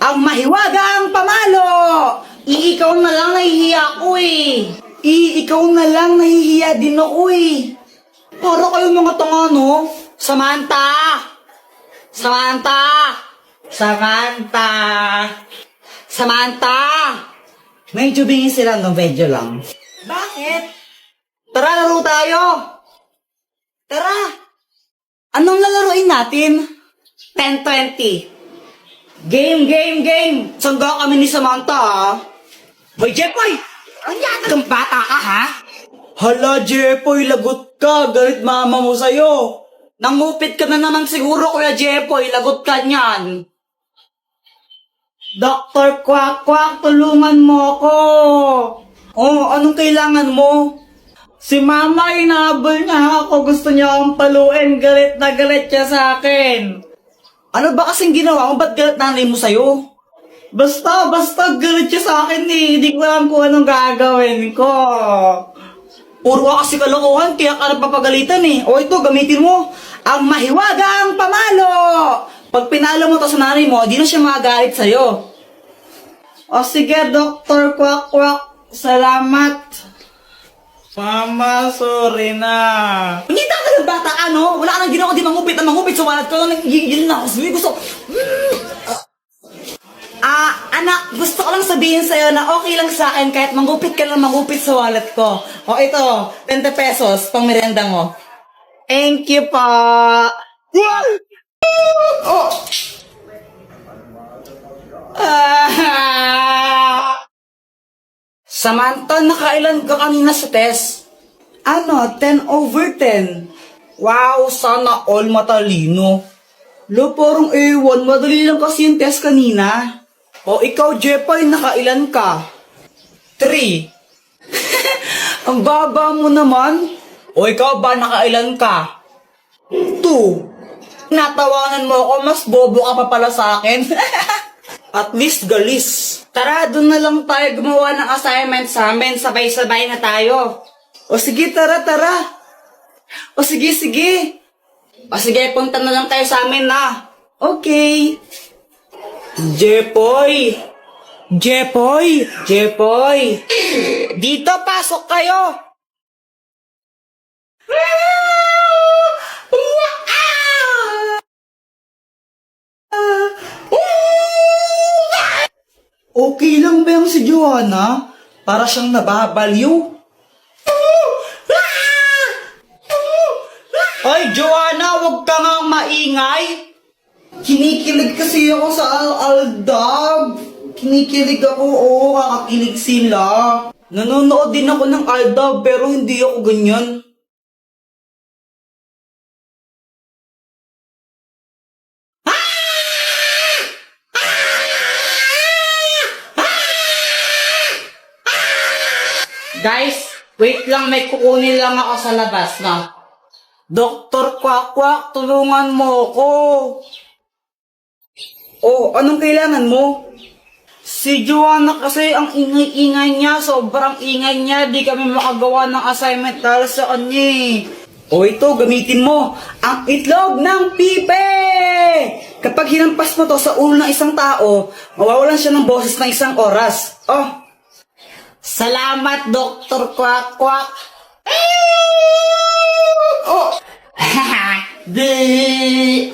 Ang mahiwagang pamalo! Ikaw na lang nahihiya ko eh. Ikaw na lang nahihiya din ako eh. Para kayong mga tanga, no? Samantha! Samantha! Samantha! Samantha! Medyo bingin sila, no? Medyo lang. Bakit? Tara, laro tayo! Tara! Anong lalaroin natin? 10-20. Game! Sangga kami ni Samantha, ha? Hoy, Jepoy! Ang yata kang bata ka, ha? Hala, Jepoy, lagot ka. Galit mama mo sa'yo. Nangupit ka na naman siguro, Kuya Jepoy. Lagot ka niyan. Dr. Quack, tulungan mo ako. Oh, anong kailangan mo? Si mama, inahabol niya ako. Gusto niya akong paluin. Galit na galit siya sa akin. Ano ba kasing ginawa mo? Ba't galit nanay mo sa'yo? Basta galit siya sa akin eh. Hindi ko alam kung anong gagawin ko. Puro ka kasi kalokohan, kaya ka napapagalitan eh. O ito, gamitin mo. Ang mahiwagang pamalo! Pag pinalo mo to sa nanay mo, di na siya magagalit sa'yo. O sige, Dr. Quack. Salamat. Mama, sorry na. Pangita ka ng bata ka, no? Wala ka nang ginawa, di mangupit sa wallet ko. Nagigil na ako. Sabi, gusto. Anak, gusto ko lang sabihin sa'yo na okay lang sa akin kahit mangupit ka lang mangupit sa wallet ko. O ito, 20 pesos, pang merienda mo. Thank you pa. Oh. Samantha, nakailan ka kanina sa test? Ano, 10/10. Wow, sana all matalino. Lo, parang ewan, madali lang kasi yung test kanina. O ikaw, Jepoy, nakailan ka? 3. Ang baba mo naman. O ikaw ba, nakailan ka? 2. Natawanan mo ako, mas bobo ka pa pala sa akin. At least galis. Tara, doon na lang tayo gumawa ng assignment sa amin. Sabay-sabay na tayo. O sige, tara. O sige. O sige, punta na lang tayo sa amin na. Okay. Jepoy. Dito, pasok kayo. Okay lang ba yung si Joanna? Para siyang nababaliw. Ay, Joanna, huwag ka nga maingay. Kinikilig kasi ako sa Aldab. Kinikilig ako, oo, kakakilig sila. Nanonood din ako ng Aldab, pero hindi ako ganyan. Guys, wait lang, may kukunin lang ako sa labas na. Dr. Quack, tulungan mo ako. Oh, anong kailangan mo? Si Joanna kasi ang ingay-ingay niya, sobrang ingay niya, di kami makagawa ng assignment dahil sa kanya eh. O ito, gamitin mo, ang itlog ng pipe! Kapag hinampas mo to sa ulo ng isang tao, mawawalan siya ng boses ng isang oras. Oh, salamat, Dr. Quack. Oh! Di!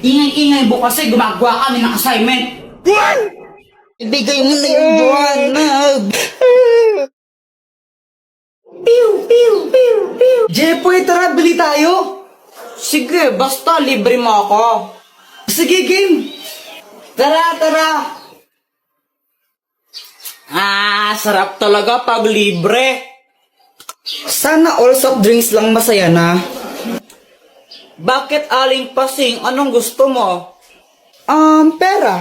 Ingay-ingay mo kasi gumagawa kami ng assignment. Ibigay mo na yung Joanna. Pew! Jepoy, tara, bili tayo. Sige, basta libre mo ako. Sige, game. Tara. Sarap talaga pag libre. Sana all soft drinks lang masaya na. Bakit aling pasing? Anong gusto mo? Pera.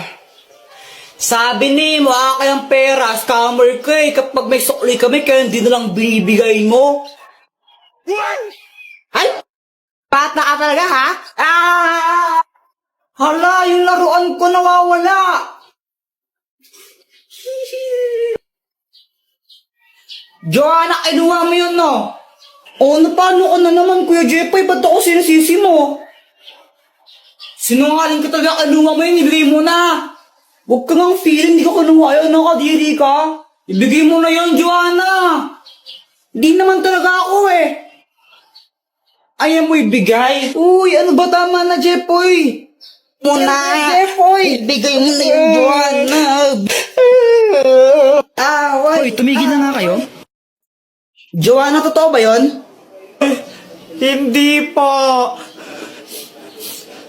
Sabi ni mo, kayang pera, scammer ka eh. Kapag may sukli kami, kaya hindi na lang binibigay mo. Ay! Bata ka talaga, ha? Hala, yung laruan ko nawawala. Joanna, kinuha mo yun, no? O, paano ka na naman, Kuya Jepoy? Ba't ako sinisisi mo? Sinungaling ka talaga, kinuha mo yun, ibigay mo na. Huwag ka ngang feeling, di ka kinuha yun, nakadiri ka. Ibigay mo na yun, Joanna. Di naman talaga ako eh. Ayaw mo ibigay. Uy, ano ba tama na, Jepoy? Muna. Jepoy! Ibigay mo na yung Joanna. Hoy, tumigil na nga kayo. Joanna, totoo ba yun? Hindi po.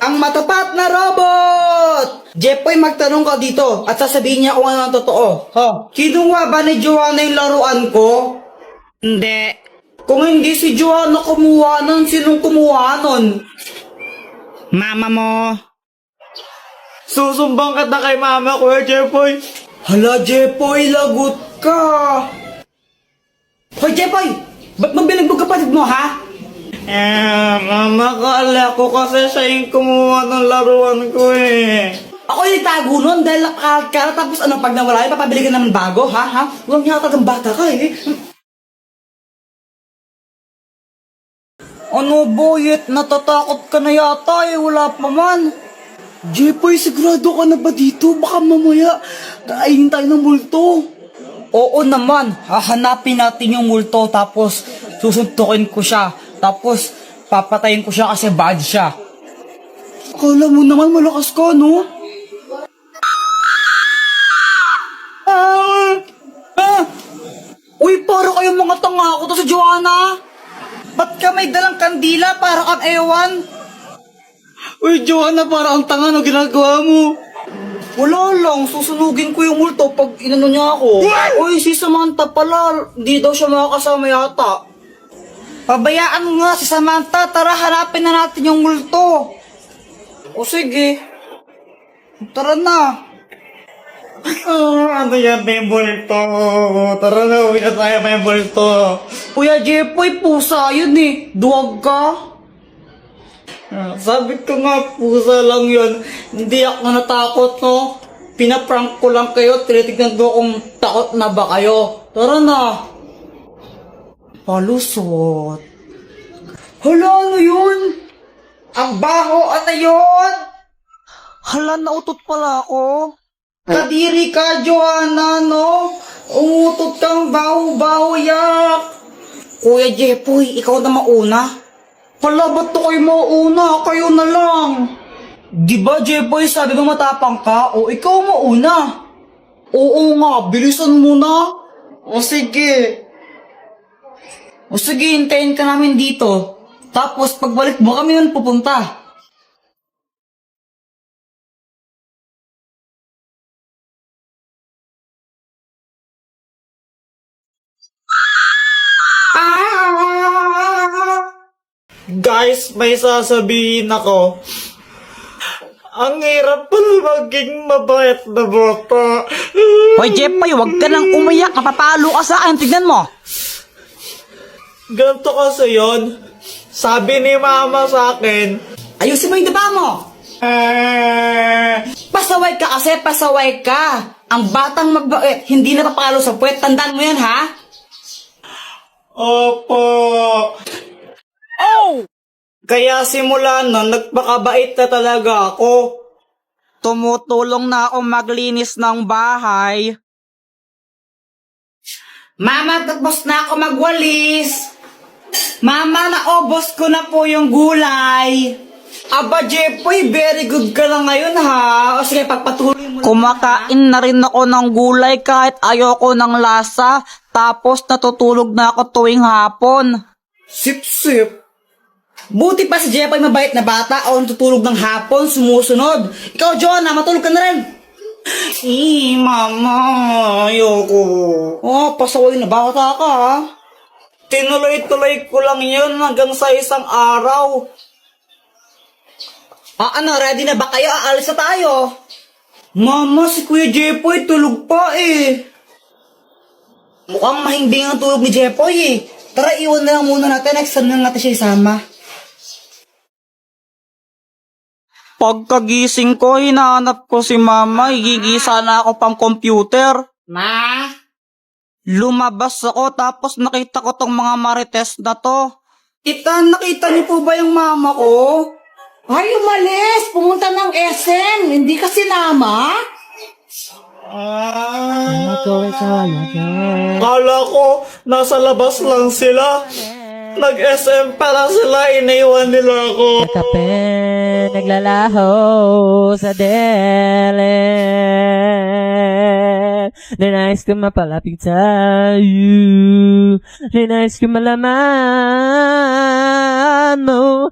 Ang matapat na robot! Jepoy, magtanong ka dito at sasabihin niya kung ano ang totoo. Kinuha ba ni Joanna yung laruan ko? Hindi. Kung hindi si Joanna kumuha nun, sinong kumuha nun? Mama mo. Susumbang ka na kay mama ko, Jepoy. Hala, Jepoy, lagot ka. Hoy, Jepoy! Ba't mo binugbog kapatid mo, ha? Mama, kala ko kasi siya yung kumuha ng laruan ko eh. Ako yung itago nun dahil nakakara tapos ano, pag nawala yun, papabili ka naman bago, ha? Huwag niya talagang bata ka eh. Ano, boyet? Natatakot ka na yata eh, wala pa man. Jepoy, sigurado ka na ba dito? Baka mamaya, kainin tayo ng multo. Oo naman, hahanapin natin yung multo tapos susuntukin ko siya. Tapos papatayin ko siya kasi bad siya. Akala mo naman malakas ka, no? Uy, para kayong mga tanga ako to sa Joanna. Ba't ka may dalang kandila para kang ewan? Uy, Joanna, para ang tanga, no ginagawa mo? Wala lang, susunugin ko yung multo pag inano niya ako. Uy, si Samantha pala, di daw siya makakasama yata. Pabayaan mo nga si Samantha, tara hanapin na natin yung multo. O sige, tara na. Ano yan, may multo? Tara na, uwi na tayo, may multo. Kuya Jepoy, pusa yun eh, duwag ka. Sabi ko nga, pusa lang yun. Hindi ako natakot, no? Pinaprank ko lang kayo, tinitignan ko kung takot na ba kayo. Tara na. Palusot. Hala, ano yun? Ang baho, ano yun? Hala, nautot pala ako. Kadiri ka, Joanna, no? Umutot kang baho-baho, yak. Kuya Jepoy, ikaw na mauna. Hala, ba't to kayo mauna? Kayo na lang. Di ba, Jepoy, sabi mo matapang ka? O, ikaw mauna. Oo nga, bilisan mo na. O, sige. O, sige, hintayin ka namin dito. Tapos, pagbalik mo, kami nun pupunta. Guys, may sasabihin ako. Ang hirap pala maging mabait na bata. Hoy, Jepoy, huwag ka nang umiyak. Mapapalo ka sa akin. Tignan mo. Ganito kasi yun. Sabi ni mama sa akin, ayusin mo yung daba mo. Pasaway ka kasi, pasaway ka. Ang batang magbait, hindi napapalo sa puwet. Tandaan mo yan, ha? Opo. Oh! Kaya simula nun, nagpakabait na talaga ako. Tumutulong na ako maglinis ng bahay. Mama, tapos na ako magwalis. Mama, naubos ko na po yung gulay. Aba, Jepoy, very good ka lang ngayon, ha? O sige, pagpatuloy mo. Kumakain na rin ako ng gulay kahit ayoko ng lasa. Tapos natutulog na ako tuwing hapon. Sip-sip. Buti pa si Jepoy mabait na bata o natutulog ng hapon, sumusunod. Ikaw, Joanna, matulog ka na rin. Mama, ayoko. Oh, pasaway na bata ka, ha? Tinuloy-tuloy ko lang yun hanggang sa isang araw. Ano, ready na ba kayo? Aalis na tayo. Mama, si Kuya Jepoy tulog pa eh. Mukhang mahimbing ang tulog ni Jepoy eh. Tara, iwan na lang muna natin. Next time na natin siya isama. Pagkagising ko, hinahanap ko si mama. Higigisa na ako pang computer. Ma? Lumabas ako tapos nakita ko tong mga marites na to. Tita, nakita niyo po ba yung mama ko? Ay, umalis! Pumunta ng SM! Hindi ka sinama? Kala ko, nasa labas lang sila. Nag-SM pala sila, iniwan nila ako. Kape, naglalaho sa dele. Ninais ko mapalapit sa'yo. Ninais ko malaman mo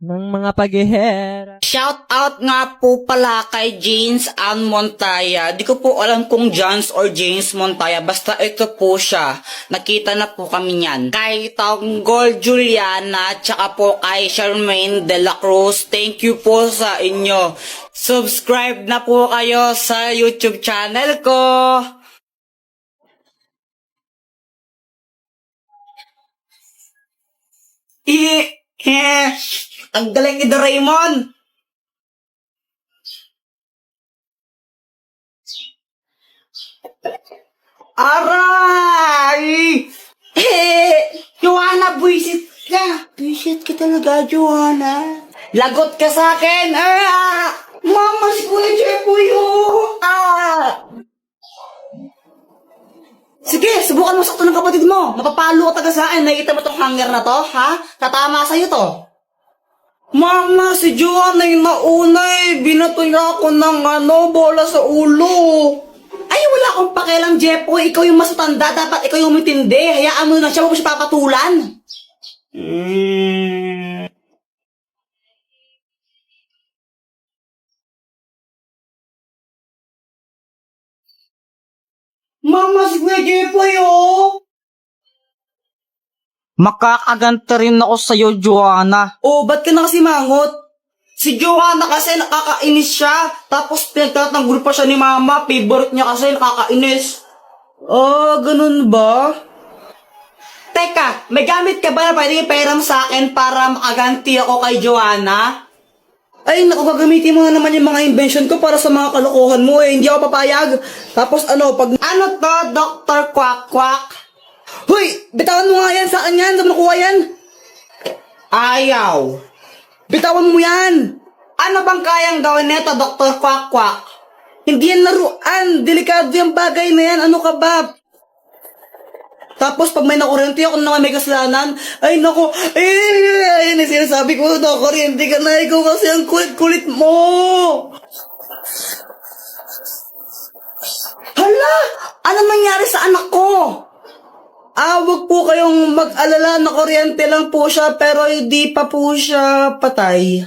ng mga paghihera. Shout out nga po pala kay James Ann Montaya. Di ko po alam kung Jans or James Montaya. Basta ito po siya. Nakita na po kami niyan. Kay Tanggol Juliana, tsaka po kay Charmaine de la Cruz. Thank you po sa inyo. Subscribe na po kayo sa YouTube channel ko. Ang galing ni Doraemon. Aray! Joanna, buisit ka. Visit ka talaga, Joanna. Lagot ka sa akin. Mama, si Kuya Jeffoy, oh! Sige, subukan mo sakto ng kapatid mo. Mapapalo ka taga sa akin. Nakikita mo tong hanger na to, ha? Tatama sa'yo to. Mama, si Joanna yung nauna eh. Binato niya ako ng bola sa ulo. Ay, wala akong pakialam, Jeffoy. Ikaw yung mas matanda. Dapat ikaw yung mitindi. Hayaan mo na siya. Huwag mo siya papatulan. Mama, si Kuya Jeffoy, oh! Makakaganta rin ako sa'yo, Joanna. Oh, ba't ka na kasi mangot? Si Joanna kasi nakakainis siya. Tapos pinagtatanggol pa siya ni Mama. Favorite niya kasi nakakainis. Ganun ba? Teka, may gamit ka ba na pwede ipahiram sa akin para makaganti ako kay Joanna? Ay, naku, gagamitin mo na naman yung mga invention ko para sa mga kalokohan mo eh. Hindi ako papayag. Tapos pag... Ano to, Dr. Quack Quack? Hoy! Bitawan mo nga yan! Saan yan? Saan mo nakuha yan? Ayaw. Bitawan mo yan! Ano bang kayang gawin nito, Dr. Quack Quack? Hindi yan laruan! Delikado yung bagay na yan! Ano ka ba? Tapos pag may nakuryente ako na may kasalanan, ay naku, ayun yung sinasabi ko, nakuryente ka na, ikaw kasi ang kulit-kulit mo! Hala! Ano nangyari sa anak ko? Wag po kayong mag-alala, nakuryente lang po siya, pero hindi pa po siya patay.